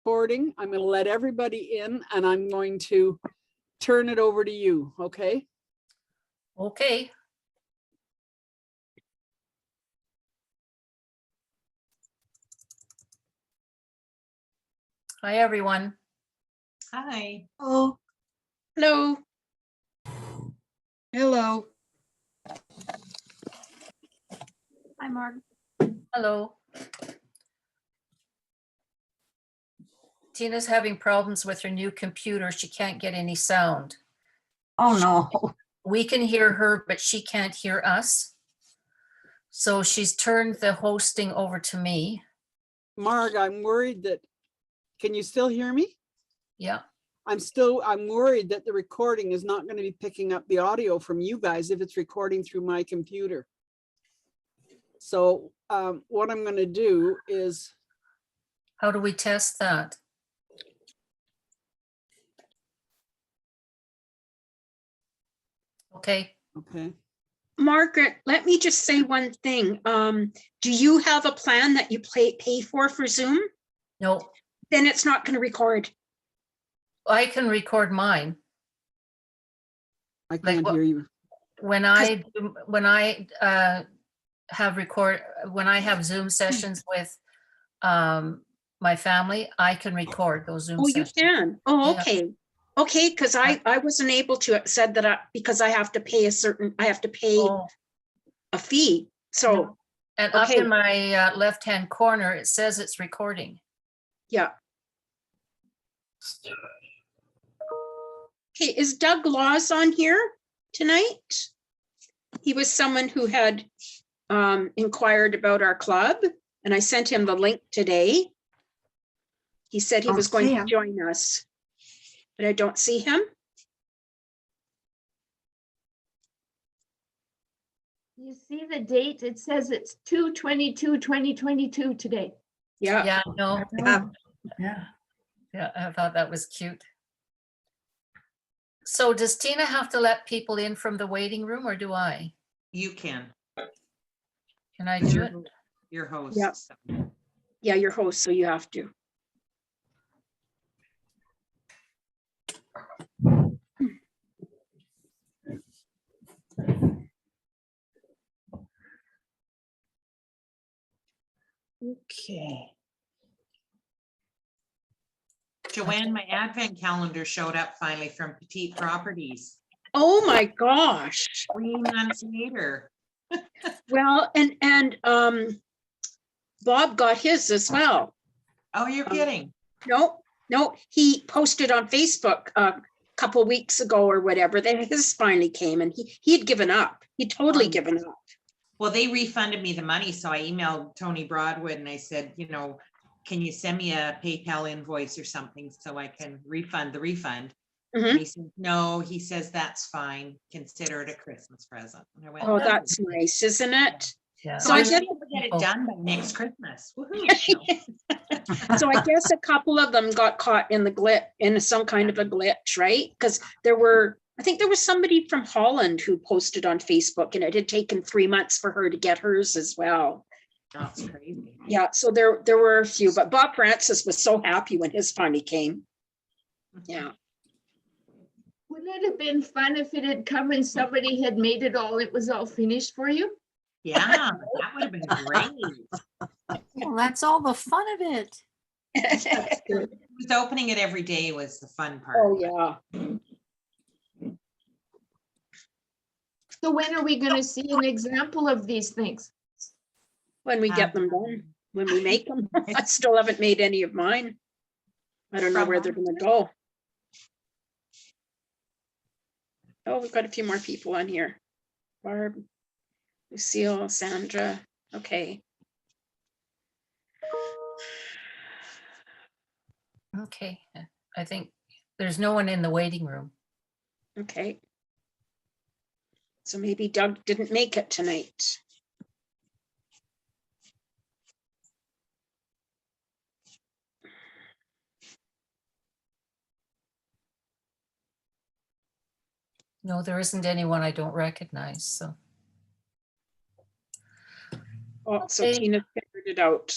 recording. I'm going to let everybody in and I'm going to turn it over to you, okay? Okay. Hi, everyone. Hi. Oh, Hello. Hello. hi, Marg. Hello. Tina's having problems with her new computer. She can't get any sound. Oh, no. We can hear her, but she can't hear us. So she's turned the hosting over to me. Marg, I'm worried that, can you still hear me? Yeah. I'm worried that the recording is not going to be picking up the audio from you guys if it's recording through my computer. So what I'm going to do is, How do we test that? Okay. okay. Margaret, let me just say one thing. Do you have a plan that you pay for Zoom? No, Then it's not going to record. I can record mine. I can't what- hear you. When I have Zoom sessions with my family, I can record those Zoom Oh, you sessions. can? Oh, Yeah. okay. Okay, because I wasn't able to. It said that because I have to pay Oh, a fee. So, and up okay. in my left-hand corner, it says it's recording. yeah. Okay, is Doug Laws on here tonight? He was someone who had inquired about our club, and I sent him the link today. He said he Don't was going see to him. join us, but I don't see him. You see the date? It says it's 2/22/2022 today. Yeah. Yeah, no, Yeah. yeah, I thought that was cute. So does Tina have to let people in from the waiting room, or do I? You can. Can I do it? Your host. Yeah. Yeah, you're host, so you have to. Okay. Joanne, my advent calendar showed up finally from Petite Properties. Oh my gosh. 3 months later. Well, and Bob got his as well. Oh, you're kidding. No, he posted on Facebook a couple weeks ago or whatever that his finally came, and he had given up. He'd totally given up. Well, they refunded me the money. So I emailed Tony Broadwood and I said, can you send me a PayPal invoice or something so I can refund the refund? Mhm. And he said, no, he says, that's fine. Consider it a Christmas present. And I went, Oh, that's nice, isn't it? Yeah. So I I should guess- be able to get it done by next Christmas. Woohoo. So I guess a couple of them got caught in some kind of a glitch, right? Because I think there was somebody from Holland who posted on Facebook, and it had taken 3 months for her to get hers as well. That's crazy. Yeah, so there were a few, but Bob Francis was so happy when his finally came. Yeah. Wouldn't it have been fun if it had come and somebody had made it was all finished for you? Yeah, that would have been great. Well, that's all the fun of it. That's good. Just opening it every day was the fun part. Oh, yeah. So when are we going to see an example of these things? When we get them done, when we make them. I still haven't made any of mine. I don't know where they're gonna go. Oh, we've got a few more people on here. Barb, Lucille, Sandra, okay. Okay, I think there's no one in the waiting room. Okay. So maybe Doug didn't make it tonight. No, there isn't anyone I don't recognize, so. Oh, so Okay. Tina figured it out.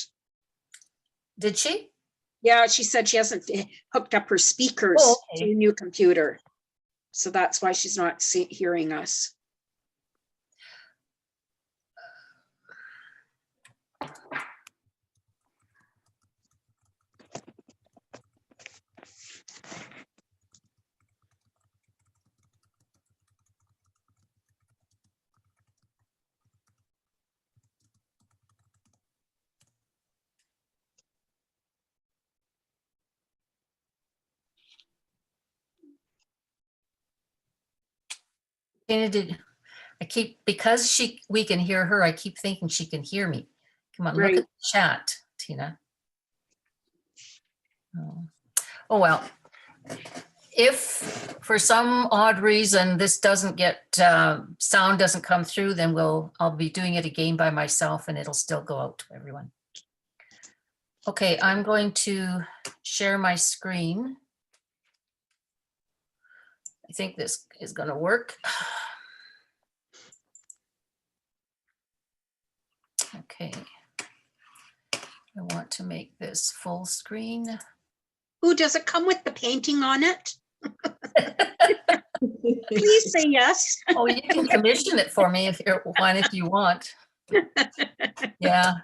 Did she? Yeah, she said she hasn't hooked up her speakers Oh, to okay. a new computer. So that's why she's not hearing us. Tina, because we can hear her, I keep thinking she can hear me. Come on, look Right. at the chat, Tina. Oh, well. If for some odd reason this doesn't get, sound doesn't come through, then I'll be doing it again by myself and it'll still go out to everyone. Okay, I'm going to share my screen. I think this is going to work. Okay. I want to make this full screen. Ooh, does it come with the painting on it? Please say yes. Oh, you can commission it for me if you want. Yeah.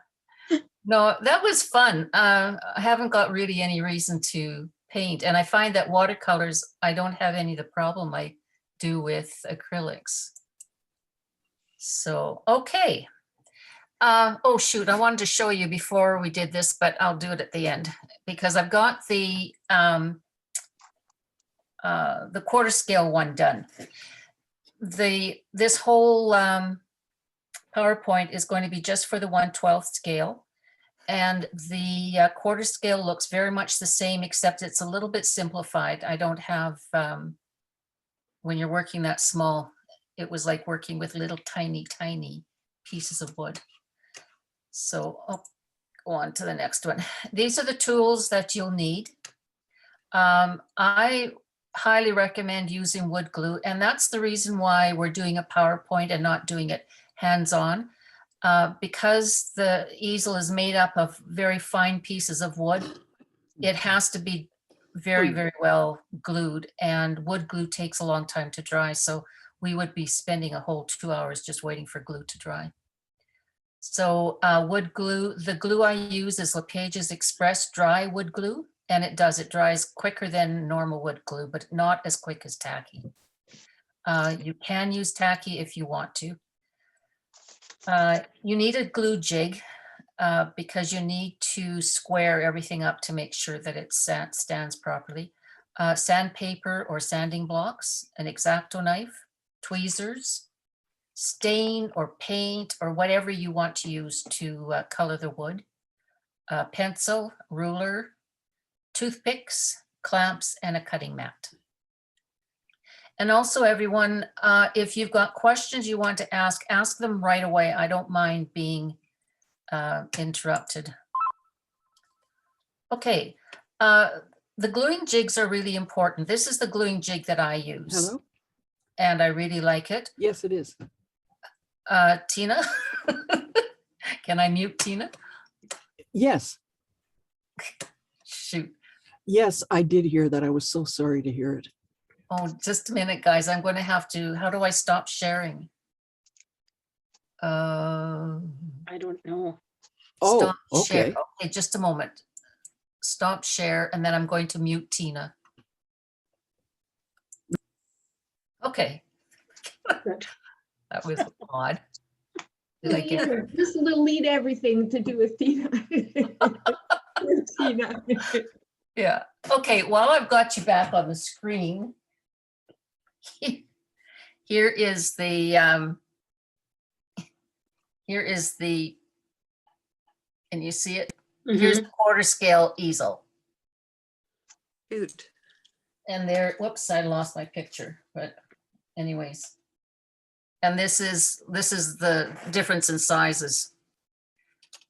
No, that was fun. I haven't got really any reason to paint. And I find that watercolors, I don't have any of the problem I do with acrylics. So, okay. Oh, shoot, I wanted to show you before we did this, but I'll do it at the end because I've got the quarter scale one done. This whole PowerPoint is going to be just for the 1/12 scale. And the quarter scale looks very much the same, except it's a little bit simplified. I don't have, when you're working that small, it was like working with little tiny pieces of wood. So I'll go on to the next one. These are the tools that you'll need. I highly recommend using wood glue, and that's the reason why we're doing a PowerPoint and not doing it hands-on. Because the easel is made up of very fine pieces of wood, it has to be very, very well glued, and wood glue takes a long time to dry. So we would be spending a whole 2 hours just waiting for glue to dry. So wood glue, the glue I use is LePage's Express Dry Wood Glue, and it dries quicker than normal wood glue, but not as quick as tacky. You can use tacky if you want to. You need a glue jig because you need to square everything up to make sure that it stands properly. Sandpaper or sanding blocks, an X-Acto knife, tweezers, stain or paint or whatever you want to use to color the wood, pencil, ruler, toothpicks, clamps, and a cutting mat. And also everyone, if you've got questions you want to ask them right away. I don't mind being interrupted. Okay, the gluing jigs are really important. This is the gluing jig that I use. Hello? And I really like it. Yes, it is. Tina, can I mute Tina? Yes. Shoot. Yes, I did hear that. I was so sorry to hear it. Oh, just a minute, guys. I'm going to have to, how do I stop sharing? I don't know. Oh, Stop share. okay. Okay, just a moment. Stop share, and then I'm going to mute Tina. Okay. Good. That was odd. Did I get This will lead everything to do with Tina. With Tina. Yeah. Okay, while I've got you back on the screen, here is the, can you see it? Here's the quarter scale easel. Shoot. And there, whoops, I lost my picture, but anyways. And this is the difference in sizes.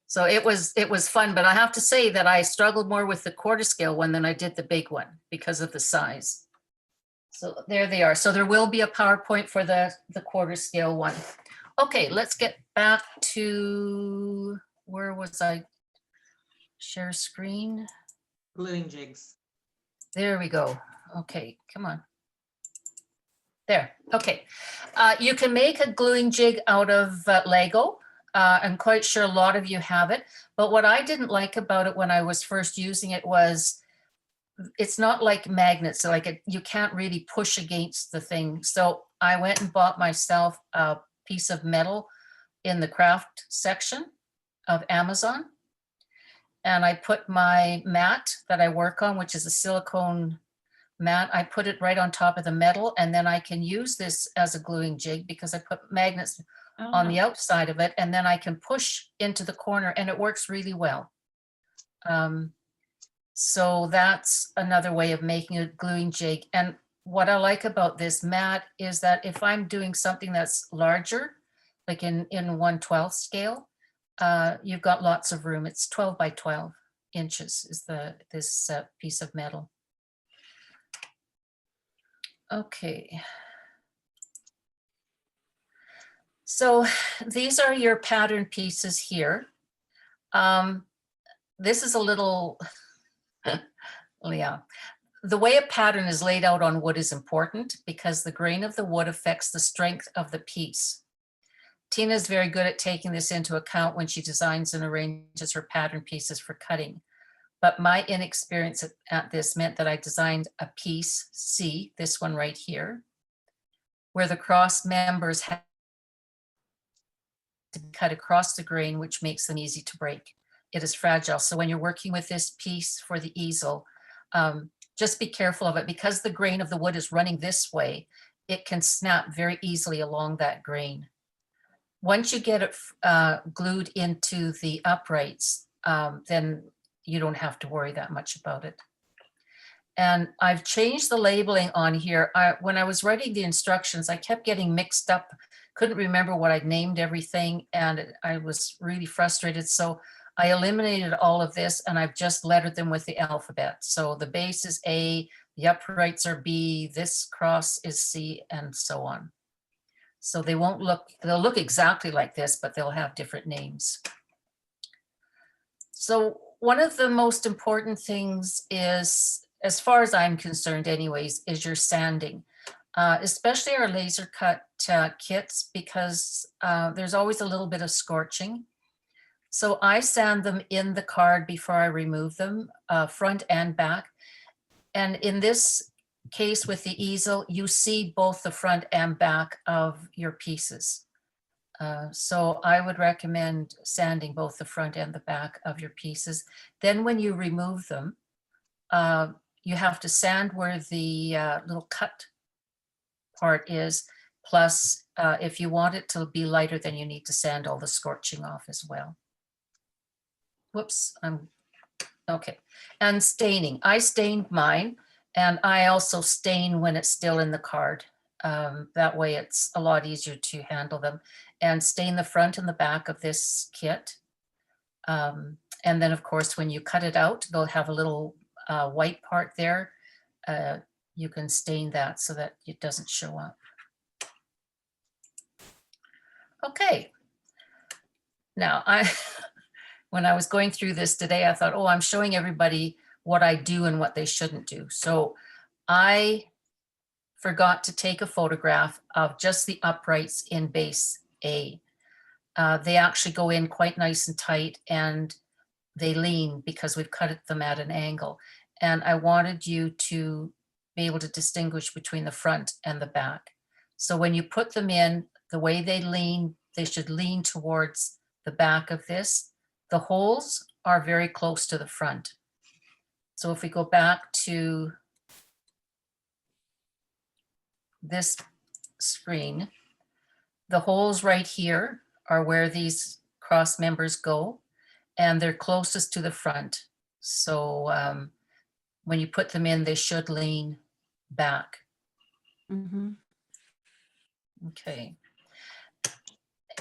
So it was fun, but I have to say that I struggled more with the quarter scale one than I did the big one because of the size. So there they are. So there will be a PowerPoint for the quarter scale one. Okay, let's get back to, where was I? Share screen. Gluing jigs. There we go. Okay, come on. There, okay. You can make a gluing jig out of Lego. I'm quite sure a lot of you have it, but what I didn't like about it when I was first using it was it's not like magnets, so like you can't really push against the thing. So I went and bought myself a piece of metal in the craft section of Amazon. And I put my mat that I work on, which is a silicone mat, I put it right on top of the metal, and then I can use this as a gluing jig because I put magnets on the outside of it, and then I can push into the corner, and it works really well. So that's another way of making a gluing jig. And what I like about this mat is that if I'm doing something that's larger, like in 1/12 scale, you've got lots of room. It's 12 by 12 inches is this piece of metal. Okay. So these are your pattern pieces here. This is a little, yeah. The way a pattern is laid out on wood is important because the grain of the wood affects the strength of the piece. Tina is very good at taking this into account when she designs and arranges her pattern pieces for cutting. But my inexperience at this meant that I designed a piece, C, this one right here, where the cross members had to be cut across the grain, which makes them easy to break. It is fragile. So when you're working with this piece for the easel, just be careful of it because the grain of the wood is running this way. It can snap very easily along that grain. Once you get it glued into the uprights, then you don't have to worry that much about it. And I've changed the labeling on here. When I was writing the instructions, I kept getting mixed up, couldn't remember what I'd named everything, and I was really frustrated. So I eliminated all of this and I've just lettered them with the alphabet. So the base is A, the uprights are B, this cross is C, and so on. So they won't look, they'll look exactly like this, but they'll have different names. So one of the most important things is, as far as I'm concerned anyways, is your sanding, especially our laser cut kits, because there's always a little bit of scorching. So I sand them in the card before I remove them, front and back. And in this case with the easel, you see both the front and back of your pieces. So I would recommend sanding both the front and the back of your pieces. Then when you remove them, you have to sand where the little cut part is. Plus, if you want it to be lighter, then you need to sand all the scorching off as well. Whoops, okay. And staining, I stained mine, and I also stain when it's still in the card. That way it's a lot easier to handle them. And stain the front and the back of this kit. And then of course, when you cut it out, they'll have a little white part there. You can stain that so that it doesn't show up. Okay. Now, when I was going through this today, I thought, oh, I'm showing everybody what I do and what they shouldn't do. So I forgot to take a photograph of just the uprights in base A. They actually go in quite nice and tight, and they lean because we've cut them at an angle. And I wanted you to be able to distinguish between the front and the back. So when you put them in, the way they lean, they should lean towards the back of this. The holes are very close to the front. So if we go back to this screen, the holes right here are where these cross members go, and they're closest to the front. So when you put them in, they should lean back. Mm-hmm. Okay.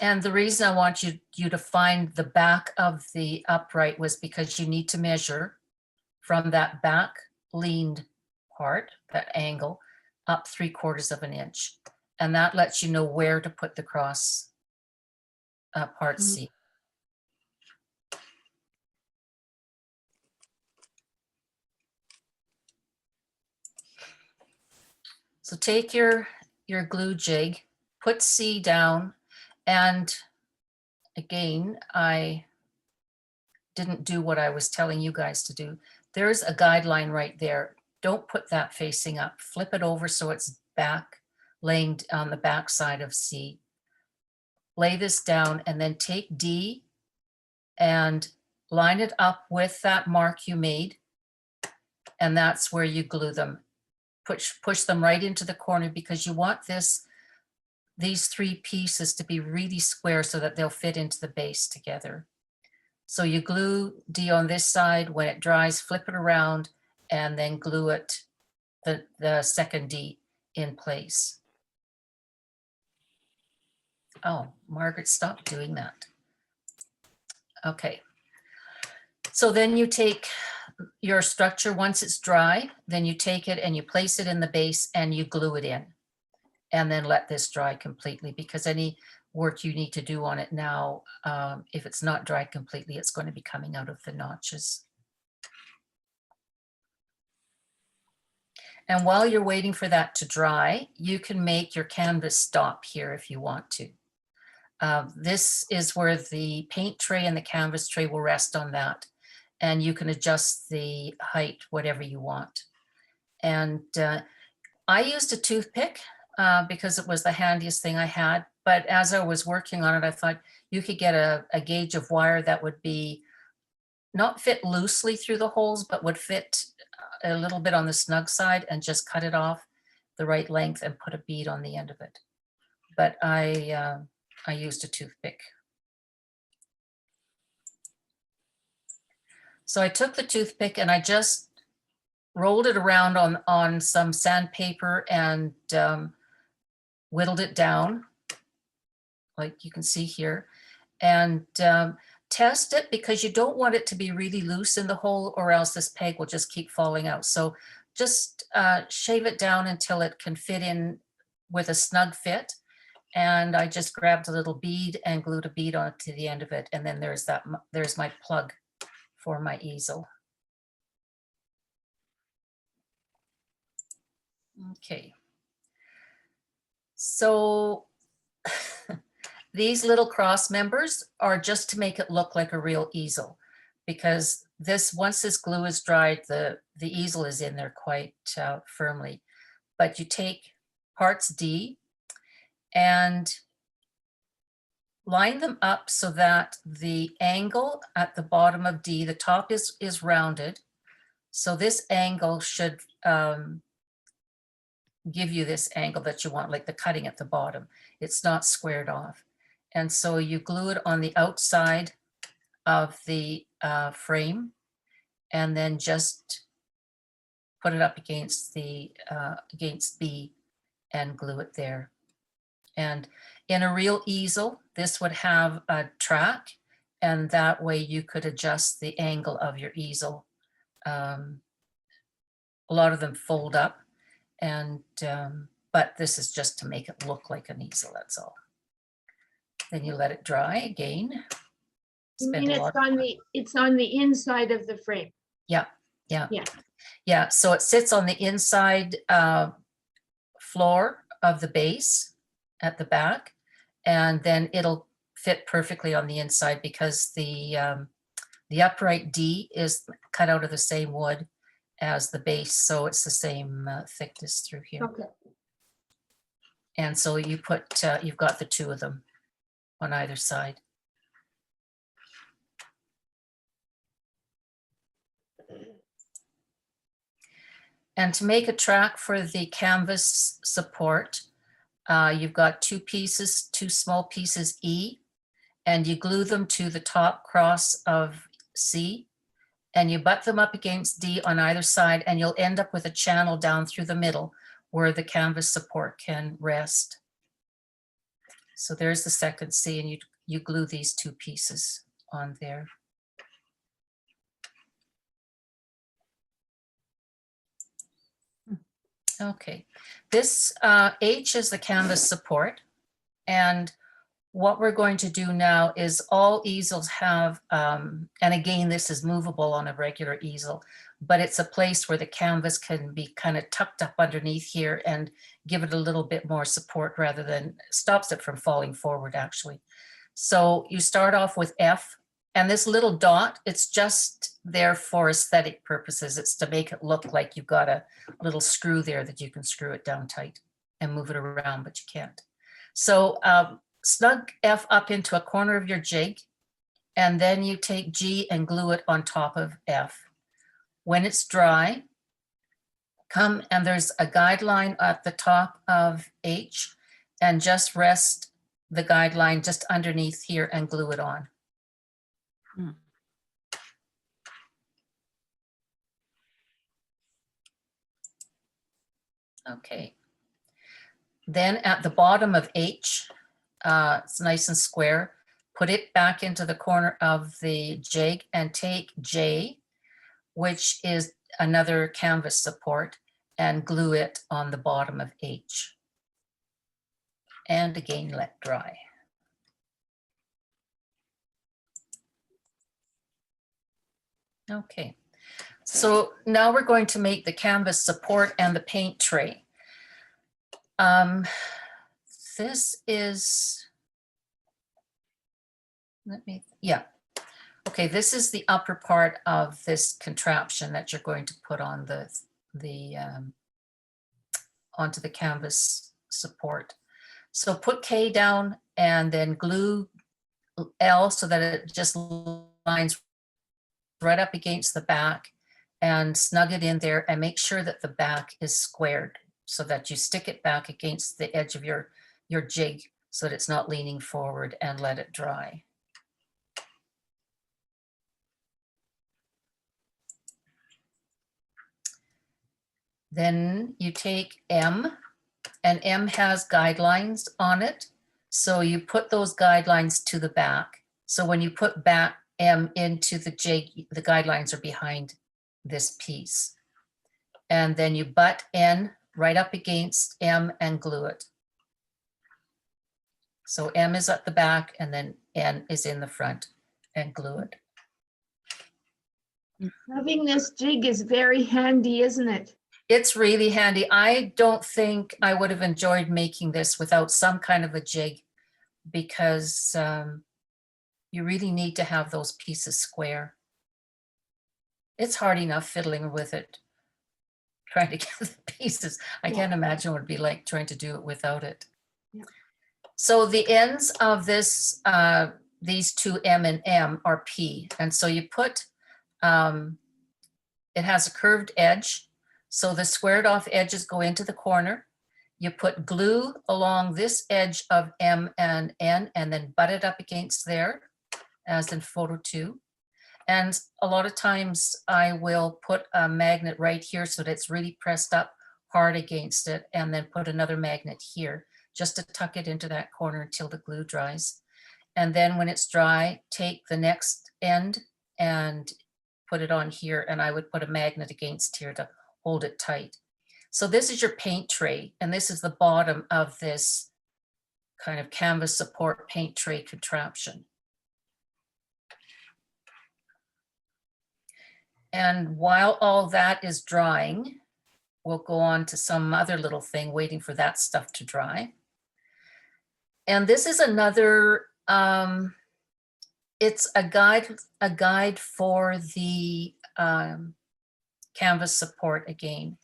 And the reason I want you to find the back of the upright was because you need to measure from that back leaned part, that angle, up 3/4 of an inch. And that lets you know where to put the cross part C. So take your glue jig, put C down, and again, I didn't do what I was telling you guys to do. There's a guideline right there. Don't put that facing up. Flip it over so it's back, laying on the back side of C. Lay this down and then take D and line it up with that mark you made. And that's where you glue them. Push them right into the corner because you want these three pieces to be really square so that they'll fit into the base together. So you glue D on this side. When it dries, flip it around and then glue it, the second D in place. Oh, Margaret, stop doing that. Okay. So then you take your structure once it's dry, then you take it and you place it in the base and you glue it in. And then let this dry completely, because any work you need to do on it now, if it's not dried completely, it's going to be coming out of the notches. And while you're waiting for that to dry, you can make your canvas stop here if you want to. This is where the paint tray and the canvas tray will rest on that. And you can adjust the height, whatever you want. And I used a toothpick because it was the handiest thing I had. But as I was working on it, I thought you could get a gauge of wire that would be not fit loosely through the holes, but would fit a little bit on the snug side and just cut it off the right length and put a bead on the end of it. But I used a toothpick. So I took the toothpick and I just rolled it around on some sandpaper and whittled it down, like you can see here, and test it because you don't want it to be really loose in the hole or else this peg will just keep falling out. So just shave it down until it can fit in with a snug fit. And I just grabbed a little bead and glued a bead on to the end of it. And then there's my plug for my easel. Okay. So these little cross members are just to make it look like a real easel, because once this glue is dried, the easel is in there quite firmly. But you take parts D and line them up so that the angle at the bottom of D, the top is rounded. So this angle should give you this angle that you want, like the cutting at the bottom. It's not squared off. And so you glue it on the outside of the frame and then just put it up against against B and glue it there. And in a real easel, this would have a track, and that way you could adjust the angle of your easel. A lot of them fold up, and but this is just to make it look like an easel, that's all. Then you let it dry again. You mean it's on the inside of the frame? Yeah. Yeah. So it sits on the inside floor of the base at the back, and then it'll fit perfectly on the inside because the upright D is cut out of the same wood as the base, so it's the same thickness through here. Okay. And so you you've got the two of them on either side. And to make a track for the canvas support, you've got two small pieces E, and you glue them to the top cross of C, and you butt them up against D on either side, and you'll end up with a channel down through the middle where the canvas support can rest. So there's the second C, and you glue these two pieces on there. Okay, this H is the canvas support, and what we're going to do now is all easels have, and again, this is movable on a regular easel, but it's a place where the canvas can be kind of tucked up underneath here and give it a little bit more support rather than stops it from falling forward actually. So you start off with F, and this little dot, it's just there for aesthetic purposes. It's to make it look like you've got a little screw there that you can screw it down tight and move it around, but you can't. So snug F up into a corner of your jig, and then you take G and glue it on top of F. When it's dry, come and there's a guideline at the top of H, and just rest the guideline just underneath here and glue it on. Okay. Then at the bottom of H, it's nice and square, put it back into the corner of the jig and take J, which is another canvas support, and glue it on the bottom of H. And again, let dry. Okay, so now we're going to make the canvas support and the paint tray. This is, okay, this is the upper part of this contraption that you're going to put on onto the canvas support. So put K down and then glue L so that it just lines right up against the back, and snug it in there and make sure that the back is squared so that you stick it back against the edge of your jig so that it's not leaning forward, and let it dry. Then you take M, and M has guidelines on it. So you put those guidelines to the back. So when you put back M into the jig, the guidelines are behind this piece. And then you butt N right up against M and glue it. So M is at the back and then N is in the front, and glue it. Having this jig is very handy, isn't it? It's really handy. I don't think I would have enjoyed making this without some kind of a jig, because you really need to have those pieces square. It's hard enough fiddling with it, trying to get the pieces. I can't imagine what it'd be like trying to do it without it. Yeah. So the ends of this, these two M and M are P. And so you put, it has a curved edge. So the squared off edges go into the corner. You put glue along this edge of M and N and then butt it up against there, as in photo 2. And a lot of times I will put a magnet right here so that it's really pressed up hard against it, and then put another magnet here just to tuck it into that corner until the glue dries. And then when it's dry, take the next end and put it on here, and I would put a magnet against here to hold it tight. So this is your paint tray, and this is the bottom of this kind of canvas support paint tray contraption. And while all that is drying, we'll go on to some other little thing waiting for that stuff to dry. And this is another, it's a guide for the canvas support again.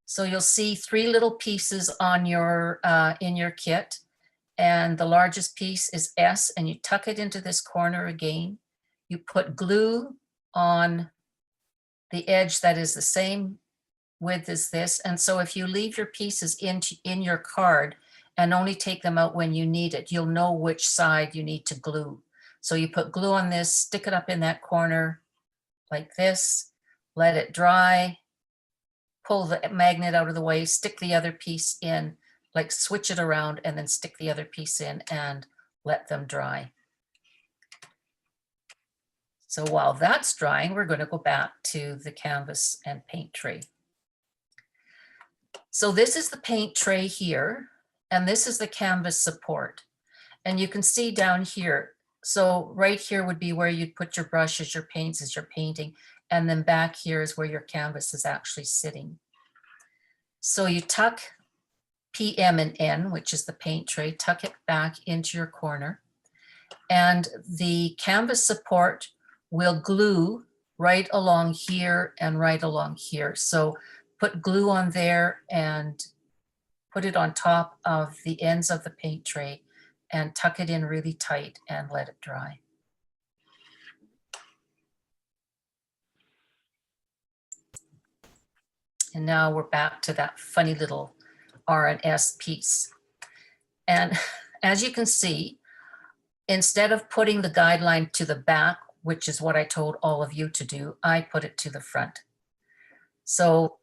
So you'll see 3 little pieces on your in your kit, and the largest piece is S, and you tuck it into this corner again. You put glue on the edge that is the same width as this, and so if you leave your pieces in your card and only take them out when you need it, you'll know which side you need to glue. So you put glue on this, stick it up in that corner like this, let it dry, pull the magnet out of the way, stick the other piece in, like switch it around, and then stick the other piece in and let them dry. So while that's drying, we're going to go back to the canvas and paint tray. So this is the paint tray here, and this is the canvas support. And you can see down here. So right here would be where you'd put your brushes, your paints as you're painting. And then back here is where your canvas is actually sitting. So you tuck PM and N, which is the paint tray, tuck it back into your corner. And the canvas support will glue right along here and right along here. So put glue on there and put it on top of the ends of the paint tray and tuck it in really tight and let it dry. And now we're back to that funny little R and S piece. And as you can see, instead of putting the guideline to the back, which is what I told all of you to do, I put it to the front. So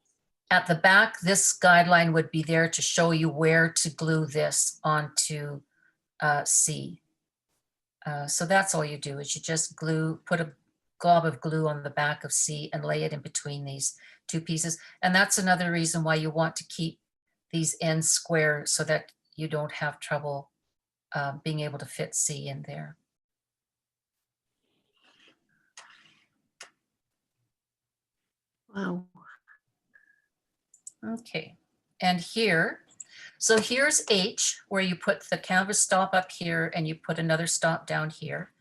at the back, this guideline would be there to show you where to glue this onto C. So that's all you do is you just put a glob of glue on the back of C and lay it in between these two pieces. And that's another reason why you want to keep these ends square so that you don't have trouble being able to fit C in there. Wow. Okay, and here, so here's H, where you put the canvas stop up here and you put another stop down here.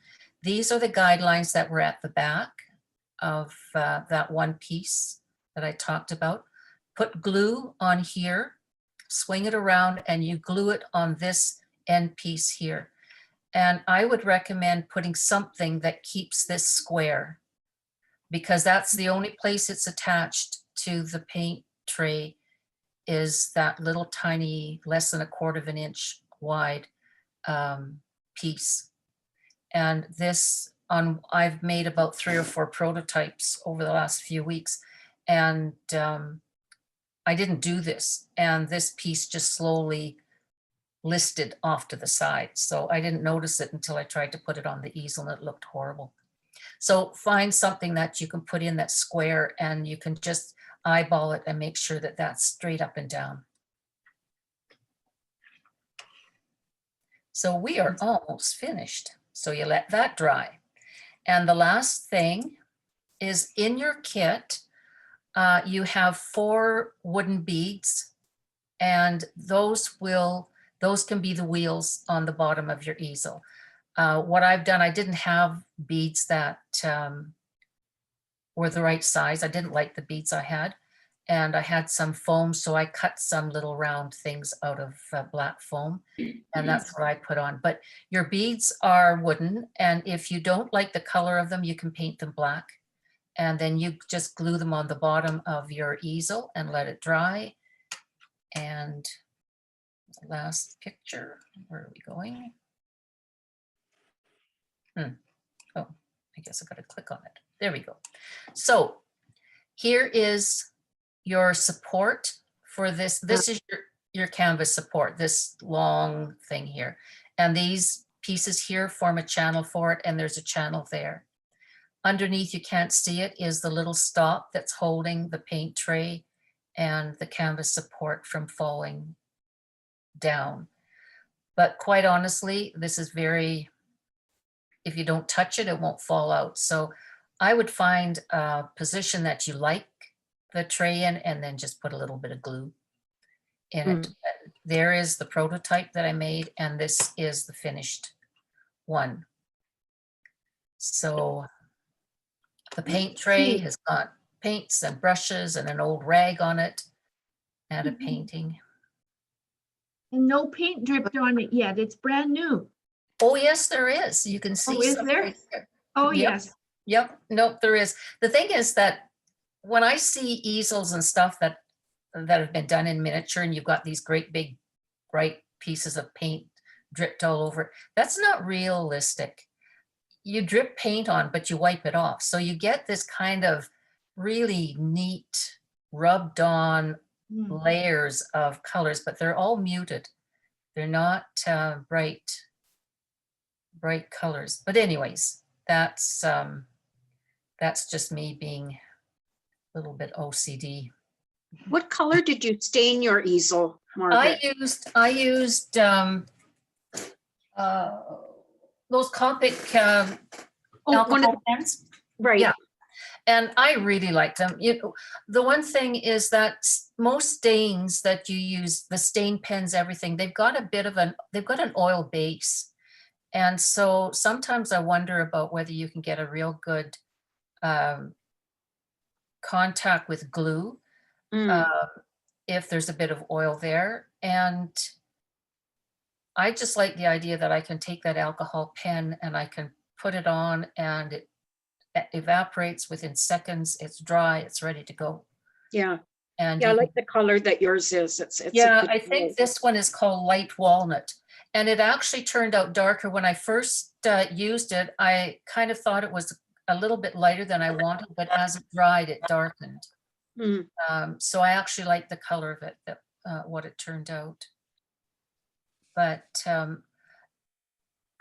These are the guidelines that were at the back of that one piece that I talked about. Put glue on here, swing it around, and you glue it on this end piece here. And I would recommend putting something that keeps this square, because that's the only place it's attached to the paint tray is that little tiny, less than 1/4 of an inch wide piece. And this, I've made about 3 or 4 prototypes over the last few weeks, and I didn't do this. And this piece just slowly listed off to the side. So I didn't notice it until I tried to put it on the easel and it looked horrible. So find something that you can put in that's square and you can just eyeball it and make sure that that's straight up and down. So we are almost finished. So you let that dry. And the last thing is in your kit, you have 4 wooden beads, and those can be the wheels on the bottom of your easel. What I've done, I didn't have beads that were the right size. I didn't like the beads I had, and I had some foam, so I cut some little round things out of black foam, and that's what I put on. But your beads are wooden, and if you don't like the color of them, you can paint them black, and then you just glue them on the bottom of your easel and let it dry. And last picture, where are we going? Oh, I guess I got to click on it. There we go. So here is your support for this. This is your canvas support, this long thing here. And these pieces here form a channel for it, and there's a channel there. Underneath, you can't see it, is the little stop that's holding the paint tray and the canvas support from falling down. But quite honestly, this is very, if you don't touch it, it won't fall out. So I would find a position that you like the tray in and then just put a little bit of glue in it. There is the prototype that I made, and this is the finished one. So the paint tray has got paints and brushes and an old rag on it and a painting. And no paint dripped on it yet. It's brand new. Oh, yes, there is. You can see. Oh, is some there? right there. Oh, Yep. yes. Yep. Nope, there is. The thing is that when I see easels and stuff that have been done in miniature, and you've got these great big bright pieces of paint dripped all over it, that's not realistic. You drip paint on, but you wipe it off. So you get this kind of really neat rubbed on layers of colors, but they're all muted. They're not bright colors. But anyways, that's just me being a little bit OCD. What color did you stain your easel, Margaret? I used those Copic Oh, one of alcohol pens. right. Yeah. And I really like them. You know, the one thing is that most stains that you use, the stain pens, everything, they've got an oil base. And so sometimes I wonder about whether you can get a real good contact with glue Mm, if there's a bit of oil there. And I just like the idea that I can take that alcohol pen and I can put it on and it evaporates within seconds. It's dry, it's ready to go. yeah. And Yeah, I you like the color that yours is. It's a yeah, good I think color. this one is called light walnut. And it actually turned out darker. When I first used it, I kind of thought it was a little bit lighter than I wanted, but as it dried, it darkened. Mm, So I actually like the color of it, what it turned out. But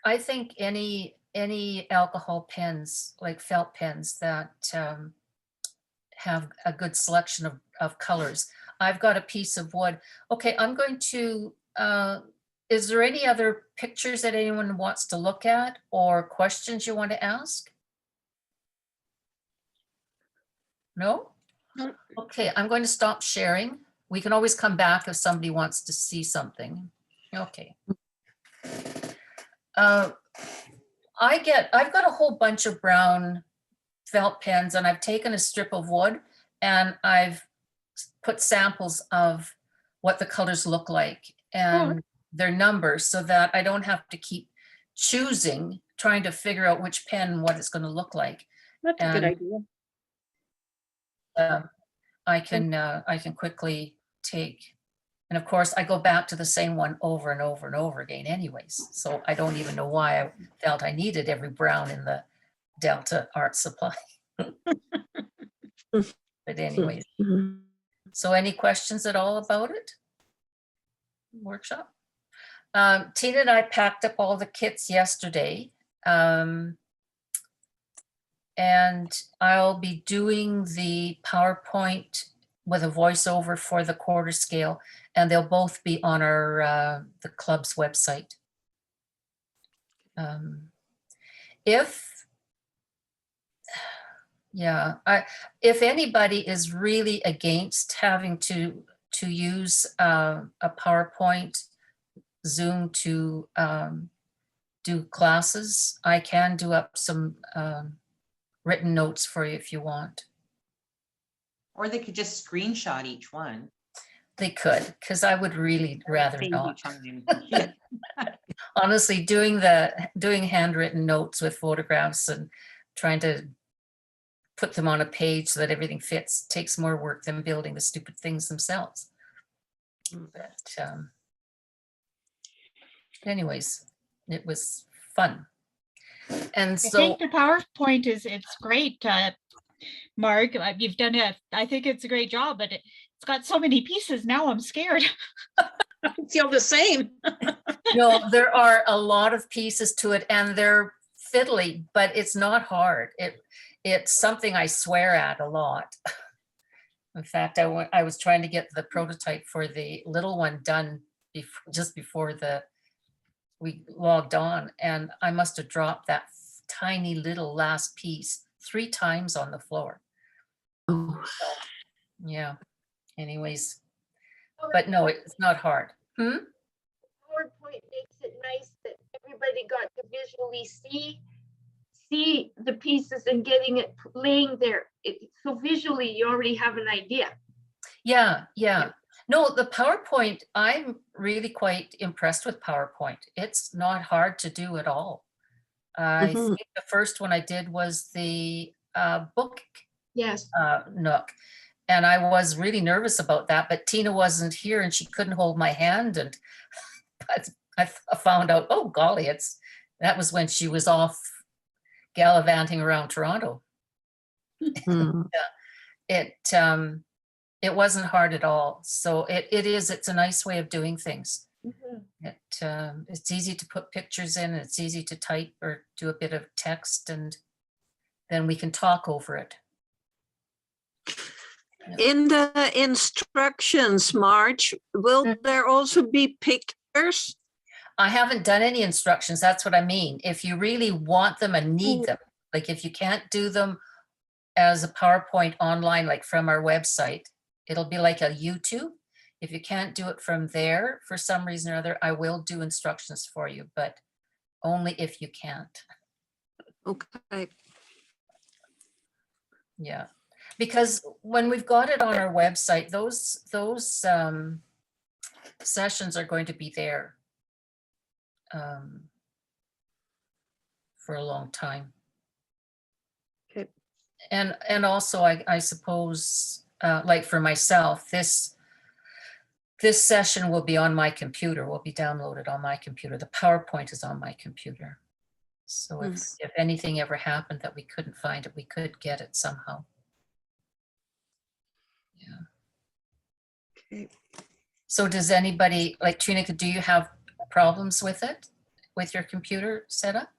I think any alcohol pens, like felt pens that have a good selection of colors. I've got a piece of wood. Okay, I'm going to, is there any other pictures that anyone wants to look at or questions you want to ask? No? No. Okay, I'm going to stop sharing. We can always come back if somebody wants to see something. Okay. I've got a whole bunch of brown felt pens and I've taken a strip of wood and I've put samples of what the colors look like and their numbers so that I don't have to keep trying to figure out which pen, what it's going to look like. That's a good idea. I can quickly take, and of course I go back to the same one over and over and over again anyways. So I don't even know why I felt I needed every brown in the Delta art supply. But anyways, so any questions at all about it? Workshop? Tina and I packed up all the kits yesterday. And I'll be doing the PowerPoint with a voiceover for the quarter scale, and they'll both be on our the club's website. If anybody is really against having to use a PowerPoint Zoom to do classes, I can do up some written notes for you if you want. Or they could just screenshot each one. They could, because I would really rather Save you not. time. Yeah. Honestly, doing handwritten notes with photographs and trying to put them on a page so that everything fits takes more work than building the stupid things themselves. But anyways, it was fun. And so I think the PowerPoint it's great, Marg. You've done I think it's a great job, but it's got so many pieces now. I'm scared. I feel the same. no, there are a lot of pieces to it, and they're fiddly, but it's not hard. It's something I swear at a lot. In fact, I was trying to get the prototype for the little one done just before we logged on, and I must have dropped that tiny little last piece 3 times on the floor. Oh, So, yeah. Anyways, but no, it's not hard. PowerPoint makes it nice that everybody got to visually see the pieces and getting it laying there. So visually, you already have an idea. Yeah. No, the PowerPoint, I'm really quite impressed with PowerPoint. It's not hard to do at all. I think the first one I did was the book Yes. Nook. And I was really nervous about that, but Tina wasn't here and she couldn't hold my hand. And I found out, oh golly, that was when she was off gallivanting around Toronto. It wasn't hard at all. So it's a nice way of doing things. It's easy to put pictures in, and it's easy to type or do a bit of text, and then we can talk over it. in the instructions, Marge, will there also be pictures? I haven't done any instructions. That's what I mean. If you really want them and need them, like if you can't do them as a PowerPoint online, like from our website, it'll be like a YouTube. If you can't do it from there for some reason or other, I will do instructions for you, but only if you can't. Okay. Yeah, because when we've got it on our website, those sessions are going to be there for a long time. Okay. And also, I suppose, like for myself, this session will be on my computer, will be downloaded on my computer. The PowerPoint is on my computer. So if anything ever happened that we couldn't find it, we could get it somehow. Yeah. Okay. So does anybody, like Trina, do you have problems with it, with your computer setup?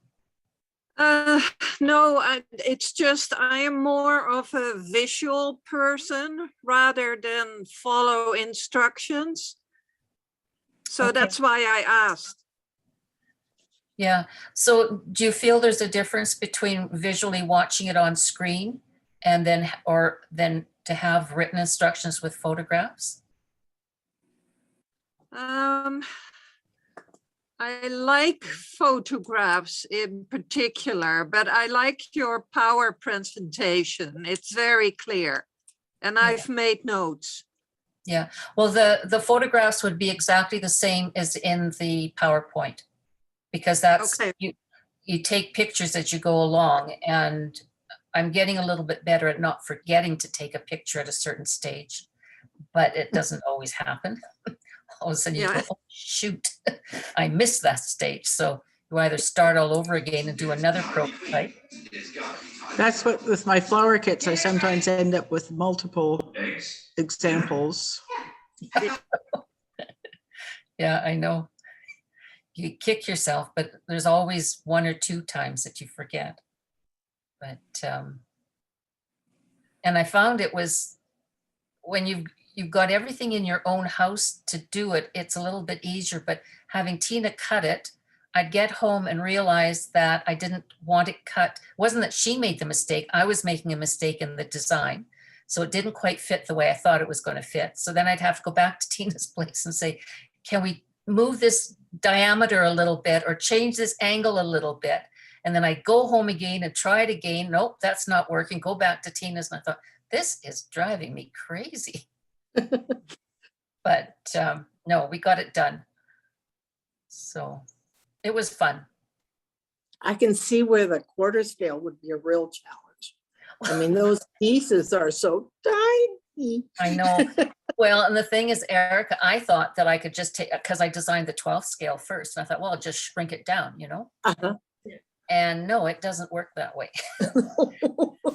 No, it's just I am more of a visual person rather than follow instructions. So Okay. that's why I asked. Yeah. So do you feel there's a difference between visually watching it on screen and then to have written instructions with photographs? I like photographs in particular, but I like your power presentation. It's very clear. And I've made notes. Yeah. Well, the photographs would be exactly the same as in the PowerPoint, because that's, Okay. you take pictures as you go along, and I'm getting a little bit better at not forgetting to take a picture at a certain stage, but it doesn't always happen. All of a sudden you Yeah. go, oh, shoot, I missed that stage. So you either start all over again and do another prototype. That's what, with my flower kits, I sometimes end up with multiple examples. Yeah, I know. You kick yourself, but there's always one or two times that you forget. But, and I found it was when you've got everything in your own house to do it, it's a little bit easier, but having Tina cut it, I'd get home and realize that I didn't want it cut. It wasn't that she made the mistake, I was making a mistake in the design. So it didn't quite fit the way I thought it was going to fit. So then I'd have to go back to Tina's place and say, can we move this diameter a little bit or change this angle a little bit? And then I'd go home again and try it again. Nope, that's not working. Go back to Tina's. And I thought, this is driving me crazy. But no, we got it done. So it was fun. I can see where the quarter scale would be a real challenge. I mean, those pieces are so tiny. I know. Well, and the thing is, Erica, I thought that I could just take, because I designed the 12th scale first. And I thought, well, I'll just shrink it down, you know? Uh-huh. And no, it doesn't work that way.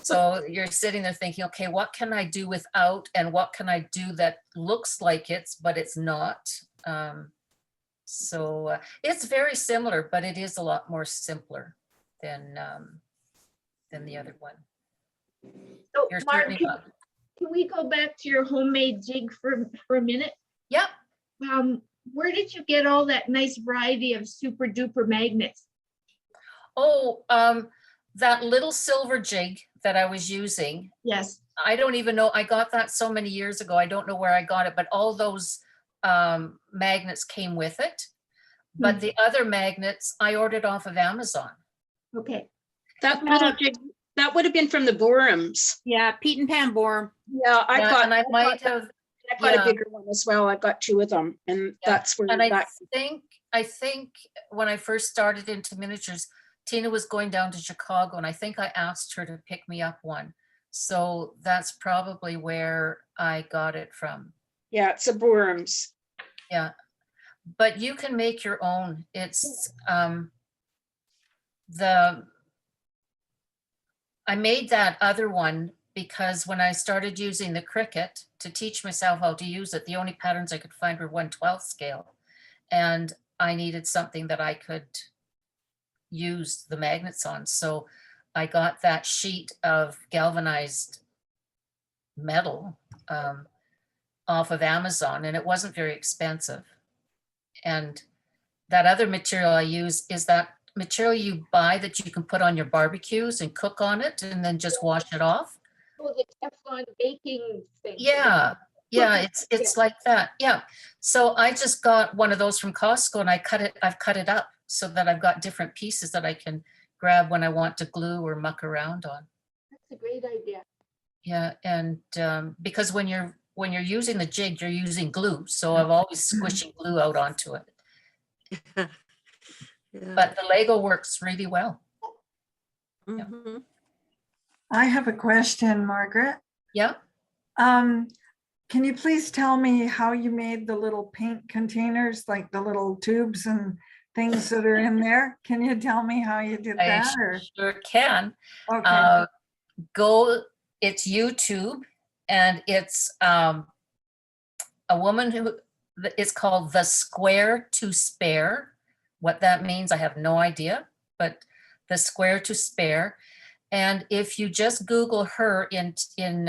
So you're sitting there thinking, okay, what can I do without, and what can I do that looks like but it's not. So it's very similar, but it is a lot more simpler than the other one. So You're Mark, certainly can not. can we go back to your homemade jig for a minute? Yep. Where did you get all that nice variety of super duper magnets? Oh, that little silver jig that I was using, Yes. I don't even know, I got that so many years ago. I don't know where I got it, but all those magnets came with it. But the other magnets I ordered off of Amazon. Okay. That little jig, that would have been from the Borums. Yeah, Pete and Pam Borum. Yeah, I Yeah, got, and I might have, I got yeah. a bigger one as well. I got two of them, and Yeah, that's where and I that. think when I first started into miniatures, Tina was going down to Chicago, and I think I asked her to pick me up one. So that's probably where I got it from. Yeah, it's a Borums. Yeah, but you can make your own. It's I made that other one because when I started using the Cricut to teach myself how to use it, the only patterns I could find were 1/12 scale. And I needed something that I could use the magnets on. So I got that sheet of galvanized metal off of Amazon, and it wasn't very expensive. And that other material I use is that material you buy that you can put on your barbecues and cook on it and then just wash it off. Oh, the Teflon baking thing. Yeah, yeah, Cooking, it's like that. Yeah. So I just got one of those from Costco and I've cut it up so that I've got different pieces that I can grab when I want to glue or muck around on. That's a great idea. Yeah, and because when you're using the jig, you're using glue. So I'm always squishing glue out onto it. Yeah. But the Lego works really well. Mhm. I have a question, Margaret. Yeah. Can you please tell me how you made the little paint containers, like the little tubes and things that are in there? Can you tell me how you did I that? Or sure can. okay, It's YouTube, and it's a woman who, it's called The Square to Spare. What that means, I have no idea, but The Square to Spare. And if you just Google her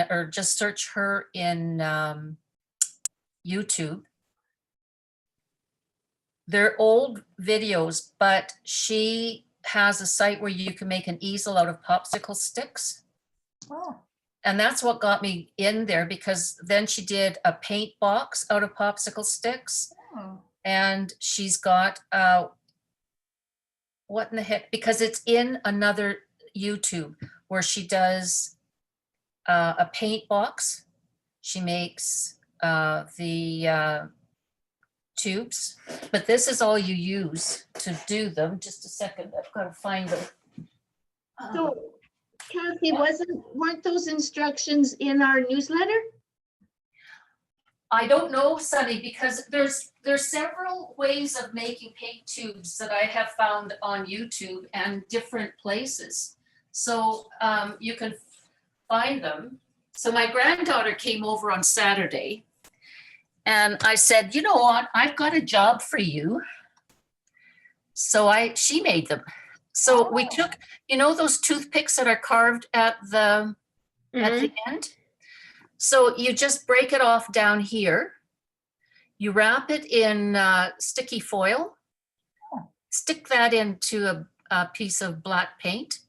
or just search her in YouTube, they're old videos, but she has a site where you can make an easel out of popsicle sticks. oh, And that's what got me in there, because then she did a paint box out of popsicle sticks. oh, And she's got, what in the heck, because it's in another YouTube where she does a paint box. She makes the tubes, but this is all you use to do them. Just a second, I've got to find them. So Kathy, weren't those instructions in our newsletter? I don't know, Sunny, because there's several ways of making paint tubes that I have found on YouTube and different places. So you can find them. So my granddaughter came over on Saturday and I said, you know what, I've got a job for you. So she made them. So we took, you know, those toothpicks that are carved at the end. So you just break it off down here. You wrap it in sticky foil, stick that into a piece of black paint.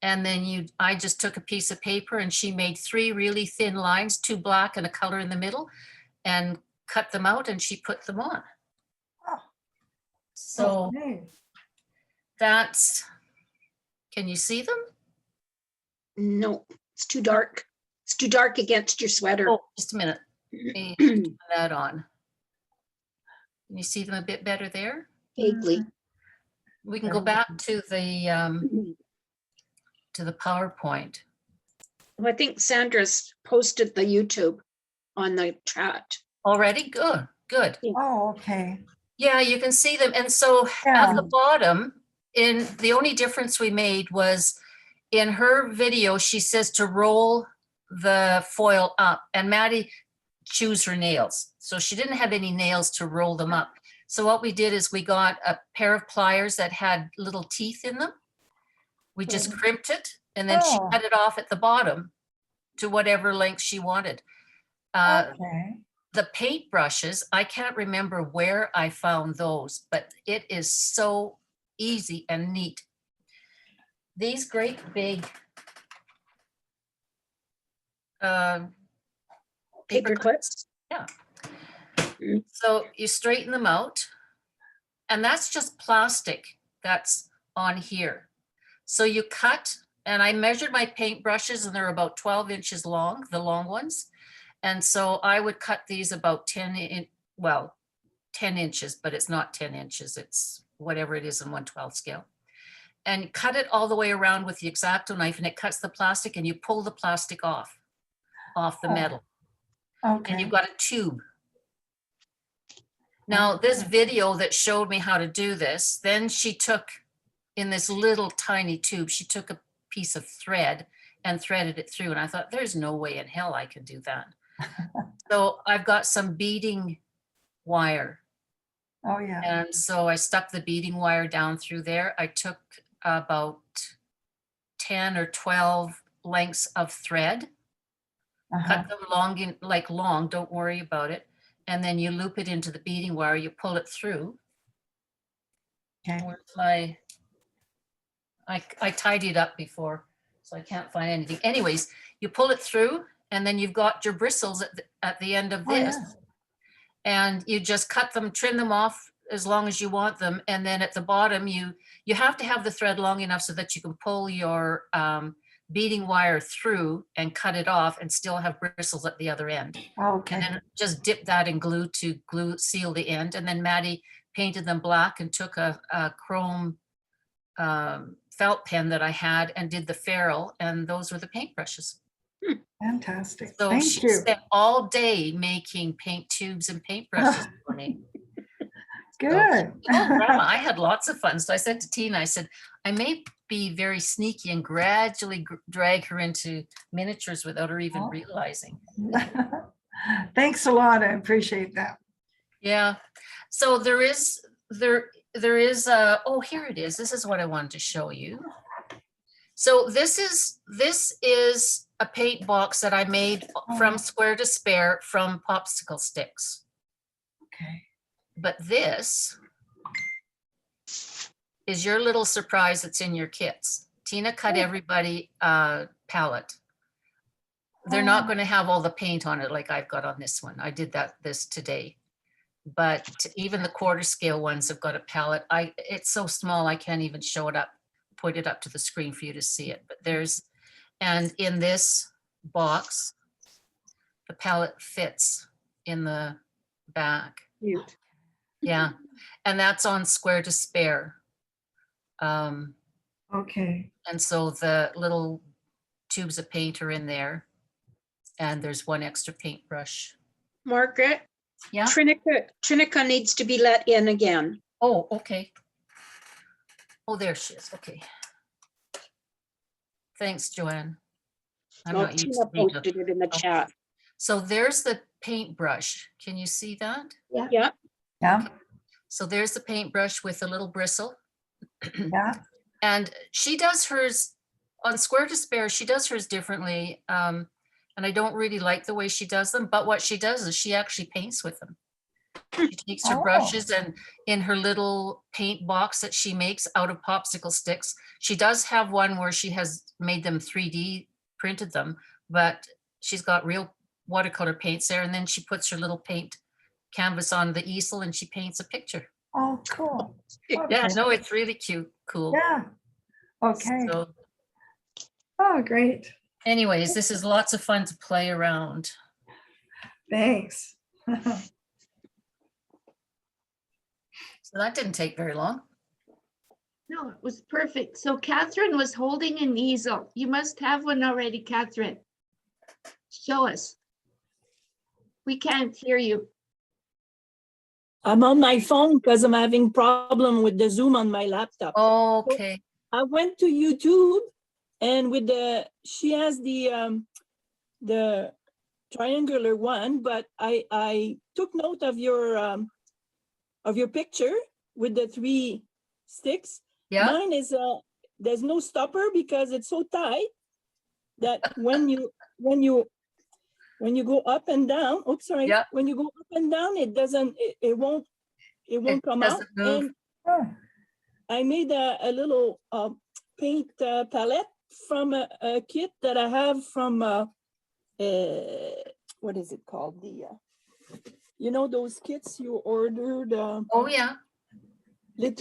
And then I just took a piece of paper and she made 3 really thin lines, 2 black and a color in the middle, and cut them out and she put them on. Oh. So okay. that's, can you see them? No, it's too dark. It's too dark against your sweater. Oh, just a minute. Let me put that on. Can you see them a bit better there? Vaguely. We can go back to the PowerPoint. Well, I think Sandra's posted the YouTube on the chat. Already? Good, good. Oh, okay. Yeah, you can see them. And so at the bottom, the only difference we made was in her video, she says to roll the foil up, and Maddie chews her nails. So she didn't have any nails to roll them up. So what we did is we got a pair of pliers that had little teeth in them. We just crimped it and then she cut it off at the bottom to whatever length she wanted. Okay. The paint brushes, I can't remember where I found those, but it is so easy and neat. These great big Paper clips. Yeah. So you straighten them out, and that's just plastic that's on here. So you cut, and I measured my paint brushes and they're about 12 inches long, the long ones. And so I would cut these about 10 inches, but it's not 10 inches. It's whatever it is in 1/12 scale. And cut it all the way around with the X-Acto knife, and it cuts the plastic, and you pull the plastic off the metal. And Okay. you've got a tube. Now, this video that showed me how to do this, then she took, in this little tiny tube, she took a piece of thread and threaded it through. And I thought, there's no way in hell I can do that. So I've got some beading wire. Oh, yeah. And so I stuck the beading wire down through there. I took about 10 or 12 lengths of thread, cut them long, don't worry about it. And then you loop it into the beading wire, you pull it through, Okay. Where's my, I tidied up before, so I can't find anything. Anyways, you pull it through and then you've got your bristles at the end of Oh, this. yeah. And you just cut them, trim them off as long as you want them. And then at the bottom, you have to have the thread long enough so that you can pull your beading wire through and cut it off and still have bristles at the other end. Okay. And then just dip that in glue to seal the end. And then Maddie painted them black and took a chrome felt pen that I had and did the ferrule, and those were the paintbrushes. Fantastic. So Thank she you. spent all day making paint tubes and paintbrushes for me. Good. Oh, Grandma, I had lots of fun. So I said to Tina, I said, I may be very sneaky and gradually drag her into miniatures without her even Oh. realizing. Thanks a lot. I appreciate that. Yeah. So there is, oh, here it is. This is what I wanted to show you. So this is a paint box that I made from square to spare from popsicle sticks. Okay. But this is your little surprise that's in your kits. Tina cut everybody a palette. They're not going to have all the paint on it like I've got on this one. I did this today. But even the quarter scale ones have got a palette. It's so small I can't even show it up, put it up to the screen for you to see it. But and in this box, the palette fits in the back. Cute. Yeah, and that's on square to spare. Okay. And so the little tubes of paint are in there, and there's one extra paintbrush. Margaret, Yeah. Trinica needs to be let in again. Oh, okay. Oh, there she is. Okay. Thanks, Joanne. I'm Well, not used Tina to being posted it in the chat. So there's the paintbrush. Can you see that? Yeah. Yeah. So there's the paintbrush with a little bristle. Yeah. And she does hers on square to spare. She does hers differently. And I don't really like the way she does them, but what she does is she actually paints with them. She takes her Oh. brushes and in her little paint box that she makes out of popsicle sticks. She does have one where she has made them 3D printed them, but she's got real watercolor paints there. And then she puts her little paint canvas on the easel and she paints a picture. Oh, cool. Yeah, Okay. no, it's really cute, cool. Yeah. Okay. So Oh, great. anyways, this is lots of fun to play around. Thanks. So that didn't take very long. No, it was perfect. So Catherine was holding an easel. You must have one already, Catherine. Show us. We can't hear you. I'm on my phone because I'm having problem with the Zoom on my laptop. Okay. I went to YouTube and she has the triangular one, but I took note of your picture with the 3 sticks. Yeah. Mine is there's no stopper because it's so tight that when you go up and down, oops, sorry. Yeah. When you go up and down, it won't come out. doesn't move. And I made a little paint palette from a kit that I have from what is it called? You know those kits you ordered? Oh yeah.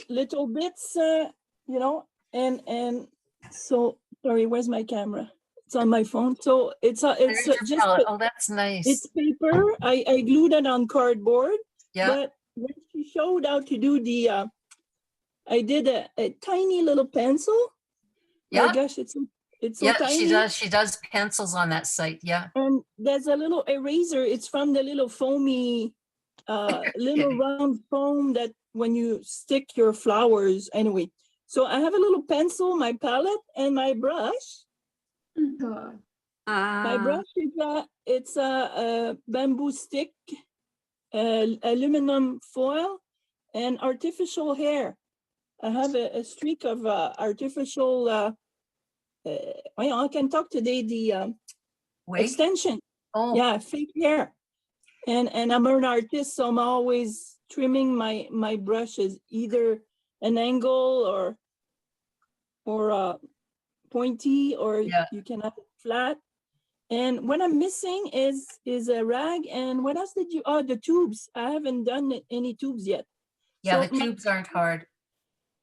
Little bits, you know, and so sorry, where's my camera? It's on my phone. So it's There's your just palette. Oh, that's nice. it's paper. I glued it on cardboard. Yeah. But when she showed how to do I did a tiny little pencil. Yeah. My gosh, it's so Yeah, tiny. she does pencils on that site. Yeah. And there's a little eraser. It's from the little foamy, little round foam that when you stick your flowers. Anyway, so I have a little pencil, my palette, and my brush. My brush is a bamboo stick, aluminum foil, and artificial hair. I have a streak of artificial. I can talk today. The Wait. extension. Oh. Yeah, fake hair. And I'm an artist, so I'm always trimming my brushes, either an angle or pointy, or Yeah. you can have it flat. And what I'm missing is a rag. And what else did you, oh, the tubes. I haven't done any tubes yet. Yeah, So the tubes aren't hard.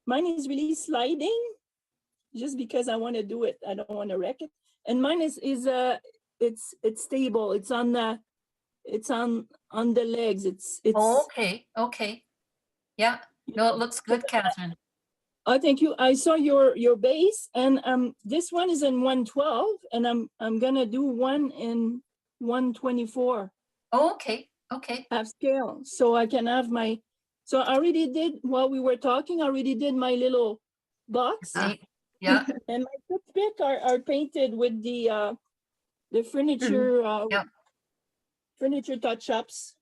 mine is really sliding just because I want to do it. I don't want to wreck it. And mine is it's stable. It's on the legs. It's Oh, okay, okay. Yeah, no, it looks good, Catherine. Oh, thank you. I saw your base, and this one is in 112, and I'm gonna do one in 124 Oh, okay, okay. half scale, so I can have my. So I already did, while we were talking, I already did my little box, See, yeah, and my toothpick are painted with the furniture Yeah. furniture touch-ups.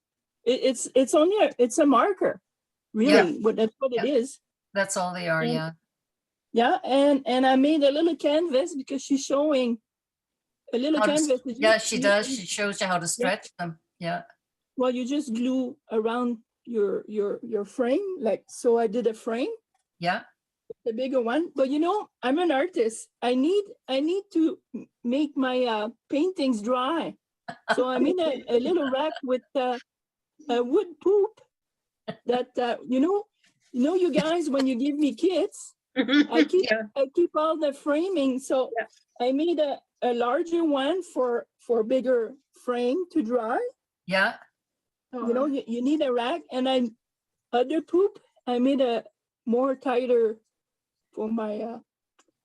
It's only it's a marker, really. But that's what it Yeah. is. that's all they are, And- yeah. Yeah, and I made a little canvas because she's showing a little How to s- canvas. that Yeah, you- she you- does. you- She shows you how to stretch them. Yeah, Well, you just glue around your frame, like, so I did a frame, yeah. the bigger one. But I'm an artist. I need to make my paintings dry. So I made a little rack with a wood poop that you guys, when you give me kits, I keep all the framing, so Yeah. I made a larger one for bigger frame to dry. Yeah, You need a rack, and other poop, I made a more tighter for my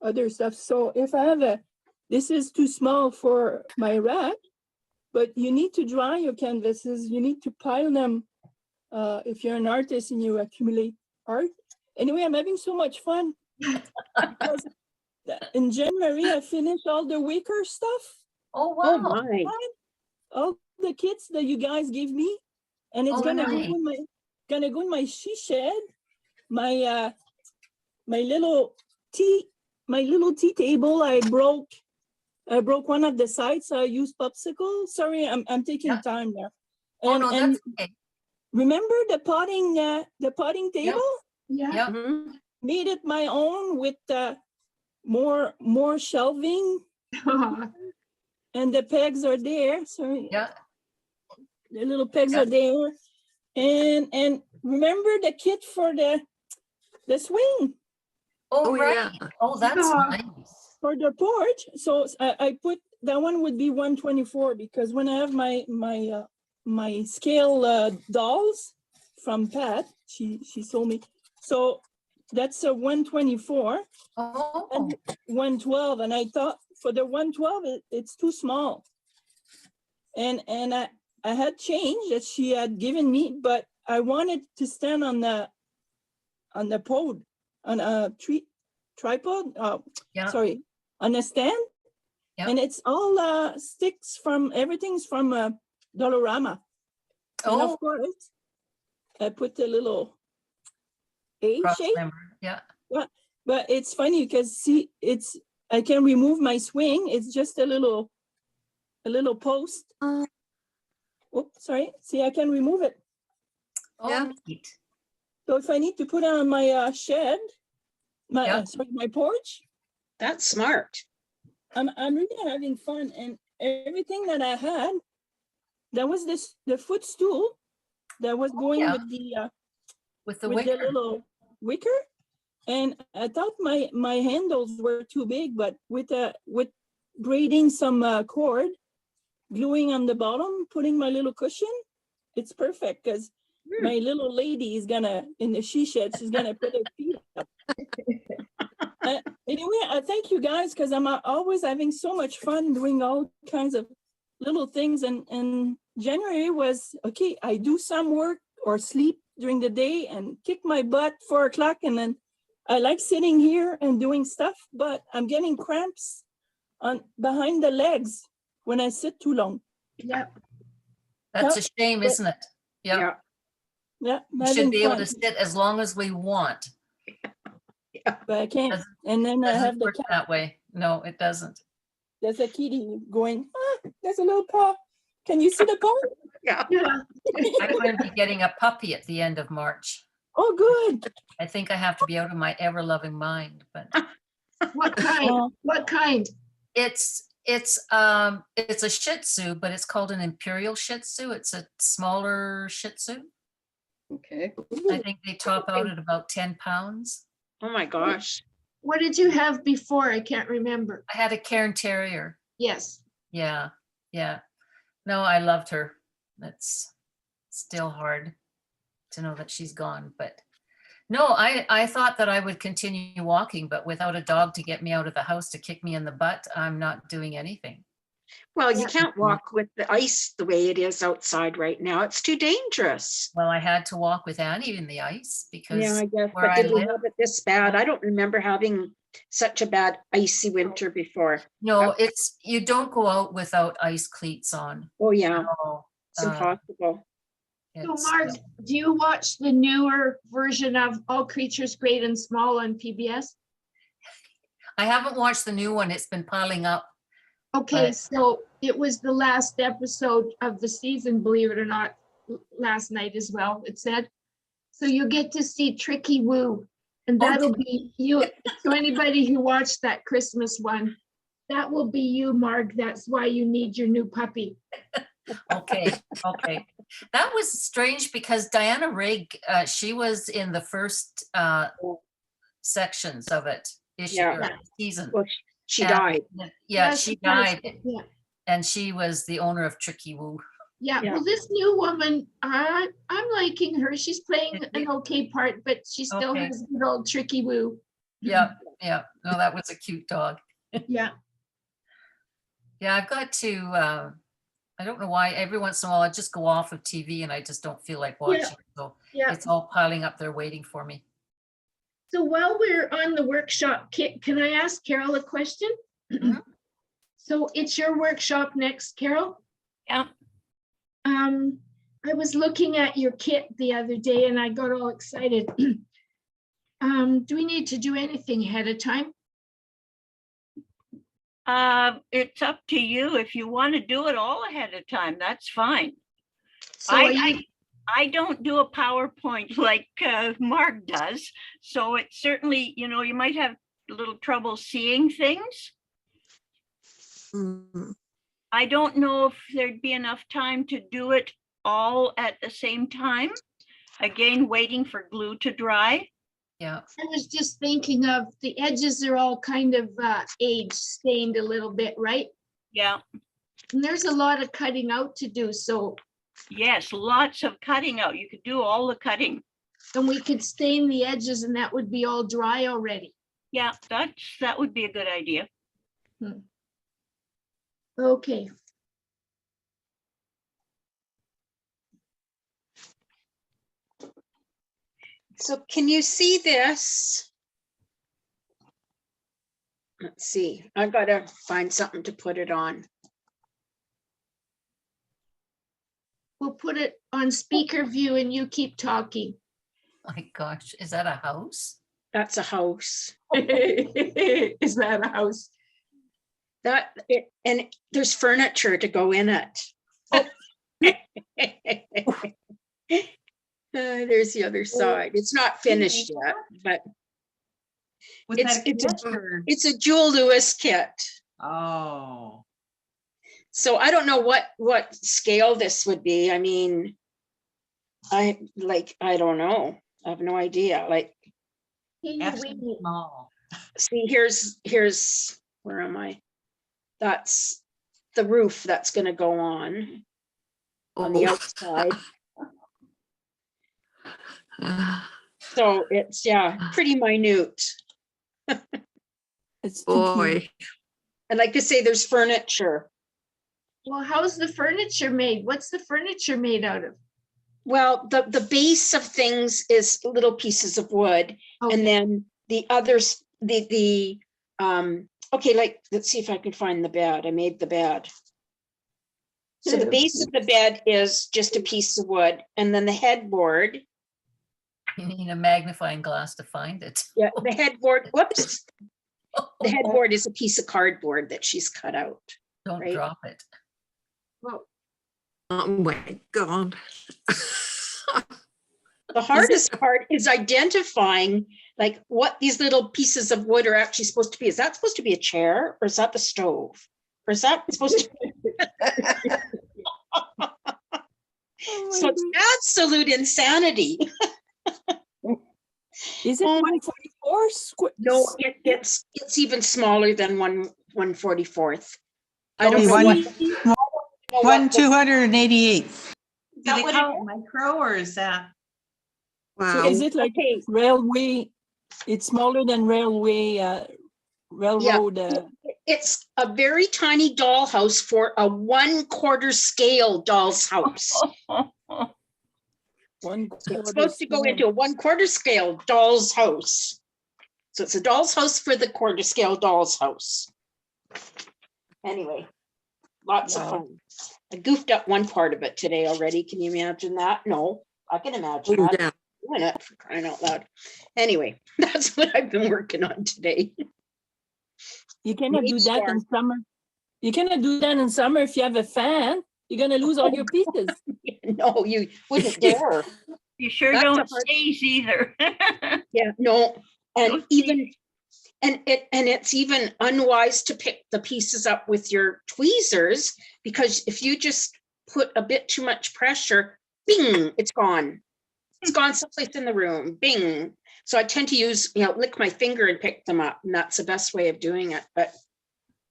other stuff. So if I have this is too small for my rack, but you need to dry your canvases. You need to pile them. If you're an artist and you accumulate art. Anyway, I'm having so much fun. Because in January, I finished all the wicker stuff, oh, Oh, wow. my. all the kits that you guys give me, and it's Oh, gonna nice. go in my she shed, my little tea table. I broke one of the sides, so I used popsicle. Sorry, I'm taking Yeah. time there. Oh, And, no, and that's okay. remember the potting table? Yeah, Mhm. Made it my own with more shelving, and the pegs are there. Sorry, yeah. the little pegs Yeah. are there. And remember the kit for the swing Oh, Oh, right. yeah. Oh, that's nice. for the porch. So I put that one would be 124, because when I have my scale dolls from Pat, she sold me. So that's a 124 Oh, and 112. And I thought for the 112, it's too small. And I had change that she had given me, but I wanted to stand on the pod, on a tripod. yeah. Sorry, on a stand. Yeah. And it's all sticks from, everything's from Dollarama. And Oh, of course, I put a little A cross shape. member. Yeah, But it's funny because see, I can remove my swing. It's just a little post. Oh, sorry. See, I can remove it. oh, Yeah. neat. So if I need to put it on my shed, Yeah. my porch, That's smart. I'm really having fun. And everything that I had, that was the footstool that was going yeah. with the With the with wicker. the little wicker. And I thought my handles were too big, but with braiding some cord, gluing on the bottom, putting my little cushion, it's perfect, because my little lady is gonna, in the she shed, she's gonna put her feet up. Anyway, I thank you guys, because I'm always having so much fun doing all kinds of little things. And January was, okay, I do some work or sleep during the day and kick my butt 4 o'clock, and then I like sitting here and doing stuff, but I'm getting cramps behind the legs when I sit too long. Yep. That's a Yep. shame, isn't it? Yeah. Yeah. Yeah, I'm We should having be able fun, to sit as long as we want. but I can't. Doesn't- And then I have Doesn't the work cat. that way. No, it doesn't. There's a kitty going, there's a little paw. Can you see the paw? Yeah. Yeah. I'm going to be getting a puppy at the end of March. Oh, good. I think I have to be out of my ever-loving mind, but What kind? Oh. What kind? it's a Shih Tzu, but it's called an Imperial Shih Tzu. It's a smaller Shih Tzu. Okay. I think they top out at about 10 pounds. Oh, my gosh. What did you have before? I can't remember. I had a Cairn Terrier. Yes. Yeah, yeah. No, I loved her. It's still hard to know that she's gone, but no, I thought that I would continue walking, but without a dog to get me out of the house to kick me in the butt, I'm not doing anything. Well, you Yeah. can't walk with the ice the way it is outside right now. It's too dangerous. Well, I had to walk with Annie in the ice Yeah, because I guess, where but I did we live, have it this bad? I don't remember having such a bad icy winter before. no, it's, you don't go out without ice cleats on. Oh, yeah, No, it's impossible. So it's- Marg, do you watch the newer version of All Creatures Great and Small on PBS? I haven't watched the new one. It's been piling up. Okay, But- so it was the last episode of the season, believe it or not, last night as well, it said. So you get to see Tricky Woo, and Oh, that'll be you. So anybody who watched that Christmas one, that will be you, Marg. That's why you need your new puppy. Okay, okay. That was strange because Diana Rigg, she was in the first sections of it, issue Yeah. or season. Well, she And- died. Yeah, Yes, she because- died, Yeah, and she was the owner of Tricky Woo. yeah. Yeah. Well, this new woman, I'm liking her. She's playing Is an she? okay part, but she still Okay. has good old Tricky Woo. Yeah, yeah. No, that was a cute dog. Yeah. Yeah, I've got to, I don't know why, every once in a while I just go off of TV and I just don't feel like watching. So Yeah. it's all piling up there waiting for me. So while we're on the workshop, can I ask Carol a question? Mhm. So it's your workshop next, Carol? Yeah. I was looking at your kit the other day and I got all excited. Do we need to do anything ahead of time? It's up to you. If you want to do it all ahead of time, that's fine. So are you- I don't do a PowerPoint like Mark does. So it's certainly, you might have a little trouble seeing things. Mm. I don't know if there'd be enough time to do it all at the same time. Again, waiting for glue to dry. Yeah, I was just thinking of the edges are all kind of age stained a little bit, right? Yeah, And there's a lot of cutting out to do, so, yes, lots of cutting out. You could do all the cutting. and we could stain the edges and that would be all dry already. Yeah, that would be a good idea. Okay. So can you see this? Let's see, I've got to find something to put it on. We'll put it on speaker view and you keep talking. my gosh, is that a house? That's a house. Is that a house? And there's furniture to go in it. There's the other side. It's not finished yet, but Was It's- that a it's a- kit or- it's a Jewel Lewis kit. Oh, So I don't know what scale this would be. I mean, I don't know. I have no idea. Like, extra small. see, here's, where am I? That's the roof that's gonna go on the Oh. outside. So it's, yeah, pretty minute. It's too cute. Boy, And like I say, there's furniture. Well, how's the furniture made? What's the furniture made out of? Well, the base of things is little pieces of wood. Okay. And then the others, okay, like, let's see if I can find the bed. I made the bed. So the base of the bed is just a piece of wood, and then the headboard, You need a magnifying glass to find it. yeah, the headboard, whoops. The headboard is a piece of cardboard that she's cut out. Don't right? drop it. Well, oh my God. The hardest part is identifying like what these little pieces of wood are actually supposed to be. Is that supposed to be a chair or is that the stove? Or is that supposed to be? So it's absolute insanity. Is it Oh. 144 square? No, it's even smaller than 1/44. I Oh, don't know One- what. 1/288. Do that they what call it it micro or is that? So is it like Okay. railway? It's smaller than railway, railroad. It's a very tiny dollhouse for a 1/4 scale doll's house. One So it's quarter supposed to go scale. into a 1/4 scale doll's house. So it's a doll's house for the 1/4 scale doll's house. Anyway, lots of Wow. fun. I goofed up one part of it today already. Can you imagine that? No, I can imagine that. yeah. Doing it, for crying out loud. Anyway, that's what I've been working on today. You cannot do that in Brainstorm. summer. You cannot do that in summer if you have a fan. You're gonna lose all your pieces. No, you wouldn't dare. You sure That's a don't hard- sneeze either. Yeah, no, and Don't even, and it's even unwise to pick the pieces up with your tweezers, because if you just put a bit too much pressure, bing, it's gone. It's gone someplace in the room, bing. So I tend to use, lick my finger and pick them up, and that's the best way of doing it. But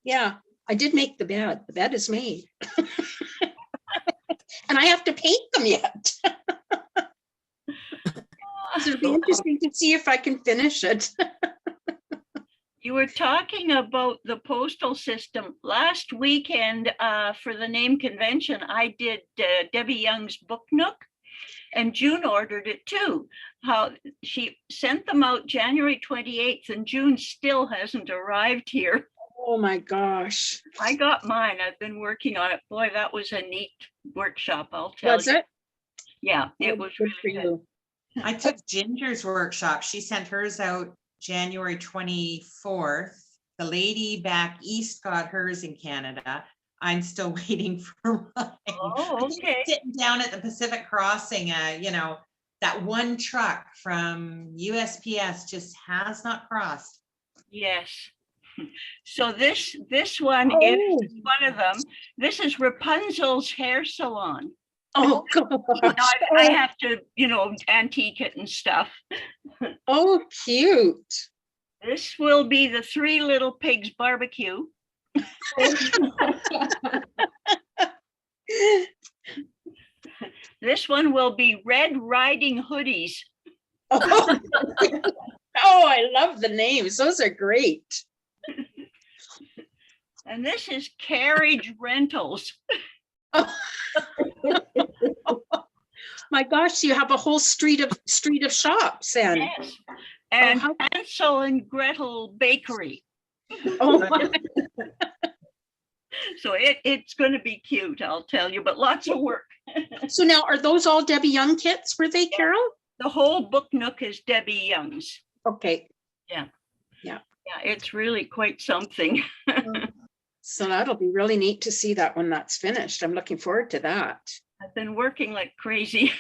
yeah, I did make the bed. The bed is made. And I have to paint them yet. So it'll be interesting to see if I can finish it. You were talking about the postal system. Last weekend for the name convention, I did Debbie Young's Book Nook, and June ordered it too. How she sent them out January 28th and June still hasn't arrived here. Oh my gosh. I got mine. I've been working on it. Boy, that was a neat workshop, I'll tell Was you. it? Yeah, it Oh, was good really for good. you. I took Ginger's workshop. She sent hers out January 24th. The lady back east got hers in Canada. I'm still waiting for mine. Oh, I keep okay. Sitting down at the Pacific Crossing, that one truck from USPS just has not crossed. Yes. So this one Oh. is one of them. This is Rapunzel's hair salon. Oh, Now, gosh. I have to, antique it and stuff. Oh, cute. This will be the Three Little Pigs barbecue. This one will be Red Riding Hoodies. Oh, I love the names. Those are great. And this is Carriage Rentals. My gosh, you have a whole street of shops then. Yes. And how- Hansel and Gretel Bakery. Oh, my. So it's going to be cute, I'll tell you, but lots of work. So now, are those all Debbie Young kits, were they, Carol? The whole book nook is Debbie Young's. Okay. Yeah. Yeah. Yeah, it's really quite something. So that'll be really neat to see that when that's finished. I'm looking forward to that. I've been working like crazy.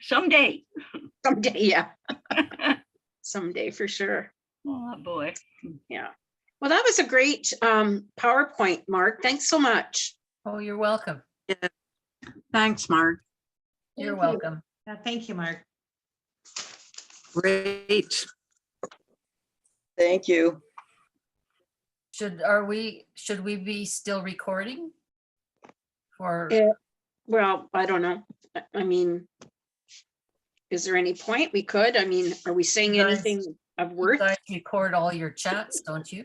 Someday. Someday, yeah. Someday for sure. Oh, boy. Yeah. Well, that was a great PowerPoint, Mark. Thanks so much. Oh, you're welcome. Thanks, Marg. You're Thank you. welcome. Yeah, thank you, Mark. Great. Thank you. Should we be still recording? Or, Well, I don't know. I mean, is there any point we could? I mean, are we saying You guys- anything of you worth? guys record all your chats, don't you?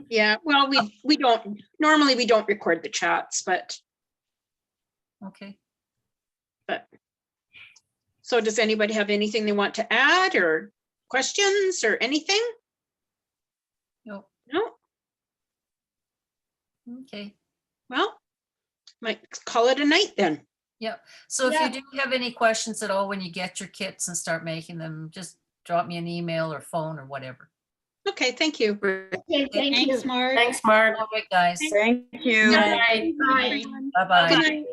Yeah, well, we don't, normally we don't record the chats, but Okay. so does anybody have anything they want to add or questions or anything? Nope. No? Okay. Well, might call it a night then. Yep. So if Yeah. you do have any questions at all when you get your kits and start making them, just drop me an email or phone or whatever. Okay, thank you. Okay, thank you. Thanks, Mark. Thanks, Mark. All right, guys. Thank you. Bye. Bye-bye. Good night.